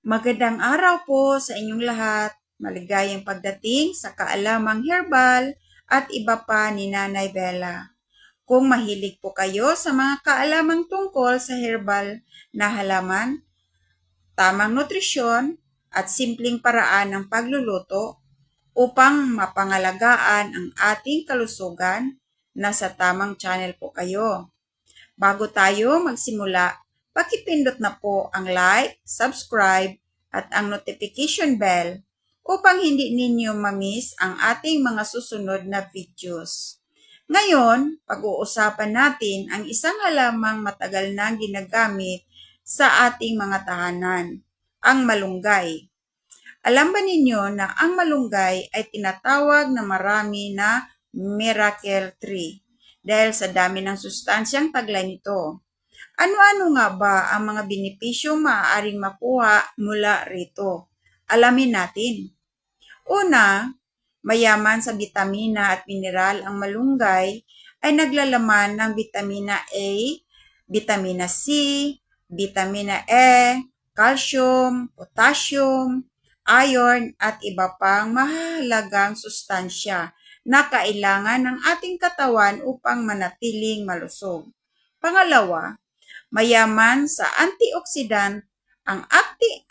Magandang araw po sa inyong lahat. Maligayang pagdating sa Kaalamang Herbal at iba pa ni Nanay Bella. Kung mahilig po kayo sa mga kaalamang tungkol sa herbal na halaman, tamang nutrisyon at simpleng paraan ng pagluluto upang mapangalagaan ang ating kalusugan, nasa tamang channel po kayo. Bago tayo magsimula, pakipindot na po ang like, subscribe, at ang notification bell upang hindi ninyo ma-miss ang ating mga susunod na videos. Ngayon, pag-uusapan natin ang isang halamang matagal na ginagamit sa ating mga tahanan, ang malunggay. Alam ba ninyo na ang malunggay ay tinatawag na marami na miracle tree dahil sa dami ng sustansyang taglay nito? Ano-ano nga ba ang mga benepisyong maaaring makuha mula rito? Alamin natin. Una, mayaman sa bitamina at mineral ang malunggay ay naglalaman ng bitamina A, bitamina C, bitamina E, calcium, potassium, iron at iba pang mahalagang sustansya na kailangan ng ating katawan upang manatiling malusog. Pangalawa, mayaman sa antioxidant. Ang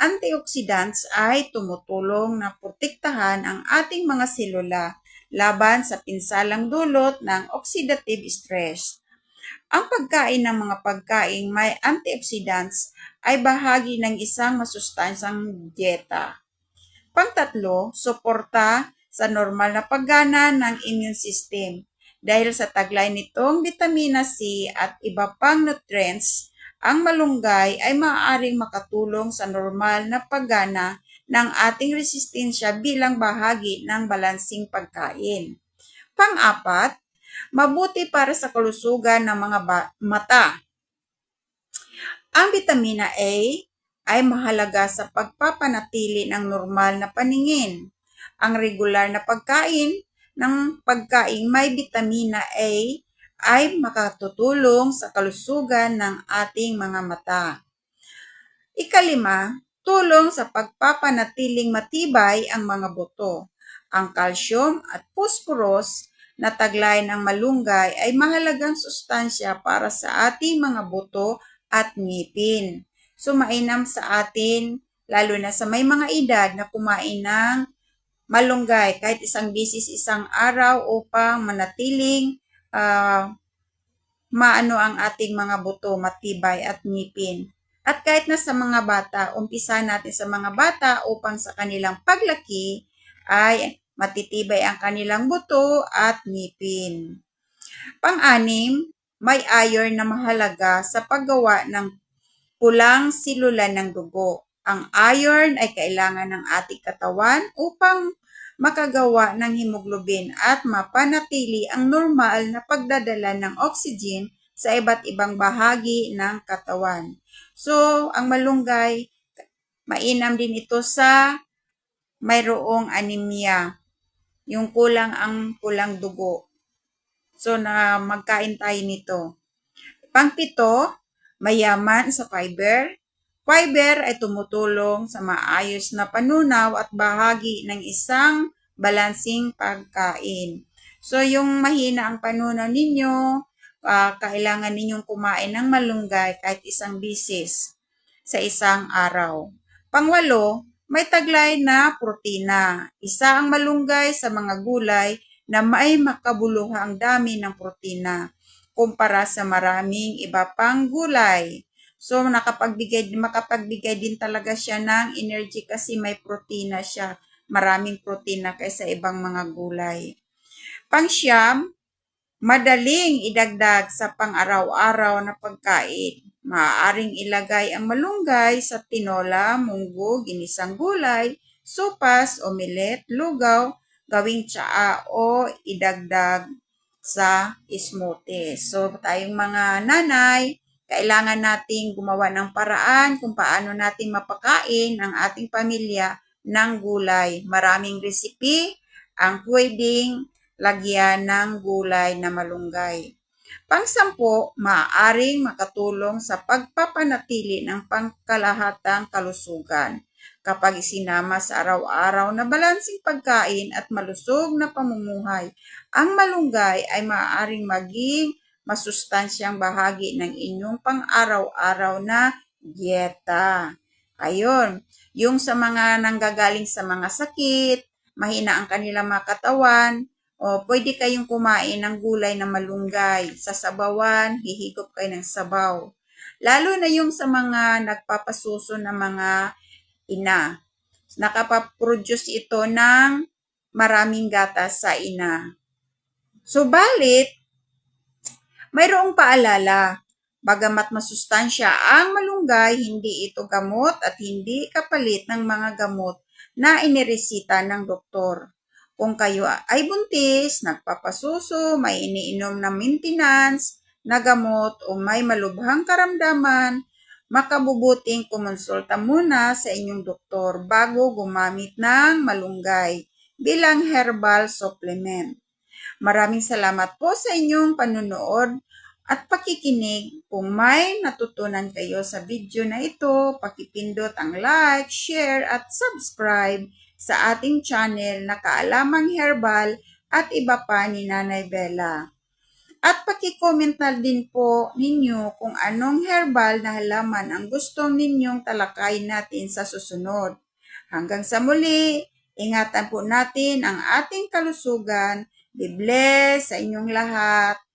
antioxidants ay tumutulong na protektahan ang ating mga selula laban sa pinsalang dulot ng oxidative stress. Ang pagkain ng mga pagkaing may antioxidants ay bahagi ng isang masustansyang dieta. Pangtatlo, suporta sa normal na paggana ng immune system. Dahil sa taglay nitong vitamina C at iba pang nutrients, ang malunggay ay maaaring makatulong sa normal na paggana ng ating resistensya bilang bahagi ng balansing pagkain. Pang-apat, mabuti para sa kalusugan ng mga mata. Ang vitamina A ay mahalaga sa pagpapanatili ng normal na paningin. Ang regular na pagkain ng pagkaing may vitamina A ay makatutulong sa kalusugan ng ating mga mata. Ikalima, tulong sa pagpapanatiling matibay ang mga buto. Ang calcium at phosphorus na taglay ng malunggay ay mahalagang sustansya para sa ating mga buto at ngipin. So mainam sa atin, lalo na sa may mga edad na kumain ng malunggay kahit isang bisis isang araw upang manatiling maano ang ating mga buto, matibay at ngipin. At kahit na sa mga bata, umpisa natin sa mga bata upang sa kanilang paglaki ay matitibay ang kanilang buto at ngipin. Pang-anim, may iron na mahalaga sa paggawa ng pulang selula ng dugo. Ang iron ay kailangan ng ating katawan upang makagawa ng hemoglobin at mapanatili ang normal na pagdadala ng oxygen sa iba't ibang bahagi ng katawan. So, ang malunggay, mainam din ito sa mayroong anemia, yung kulang ang pulang dugo. So, na magkain tayo nito. Pangpito, mayaman sa fiber. Fiber ay tumutulong sa maayos na panunaw at bahagi ng isang balansing pagkain. So, yung mahina ang panunaw ninyo, kailangan ninyong kumain ng malunggay kahit isang bisis sa isang araw. Pangwalo, may taglay na protina. Isa ang malunggay sa mga gulay na may makabuluhang dami ng protina kumpara sa maraming iba pang gulay. So, makapagbigay din talaga siya ng energy kasi may protina siya. Maraming protina kaysa ibang mga gulay. Pangsyam, madaling idagdag sa pang-araw-araw na pagkain. Maaaring ilagay ang malunggay sa tinola, munggo, ginisang gulay, sopas, omelet, lugaw, gawing tsaa o idagdag sa smoothie. So, tayong mga nanay, kailangan nating gumawa ng paraan kung paano natin mapakain ang ating pamilya ng gulay. Maraming recipe ang pwedeng lagyan ng gulay na malunggay. Pang-sampo, maaaring makatulong sa pagpapanatili ng pangkalahatang kalusugan. Kapag isinama sa araw-araw na balansing pagkain at malusog na pamumuhay, ang malunggay ay maaaring maging masustansyang bahagi ng inyong pang-araw-araw na dieta. Ayun, yung sa mga nanggagaling sa mga sakit, mahina ang kanilang mga katawan, o pwede kayong kumain ng gulay na malunggay. Sa sabawan, hihigop kayo ng sabaw. Lalo na yung sa mga nagpapasuso na mga ina. Nakapaproduce ito ng maraming gatas sa ina. Subalit, mayroong paalala. Bagamat masustansya ang malunggay, hindi ito gamot at hindi kapalit ng mga gamot na iniresita ng doktor. Kung kayo ay buntis, nagpapasuso, may iniinom na maintenance na gamot o may malubhang karamdaman, makabubuting kumonsulta muna sa inyong doktor bago gumamit ng malunggay bilang herbal supplement. Maraming salamat po sa inyong panunood at pakikinig. Kung may natutunan kayo sa video na ito, pakipindot ang like, share at subscribe sa ating channel na Kaalamang Herbal at iba pa ni Nanay Bella. At paki-comment na din po ninyo kung anong herbal na halaman ang gustong ninyong talakayin natin sa susunod. Hanggang sa muli, ingatan po natin ang ating kalusugan. Be blessed sa inyong lahat.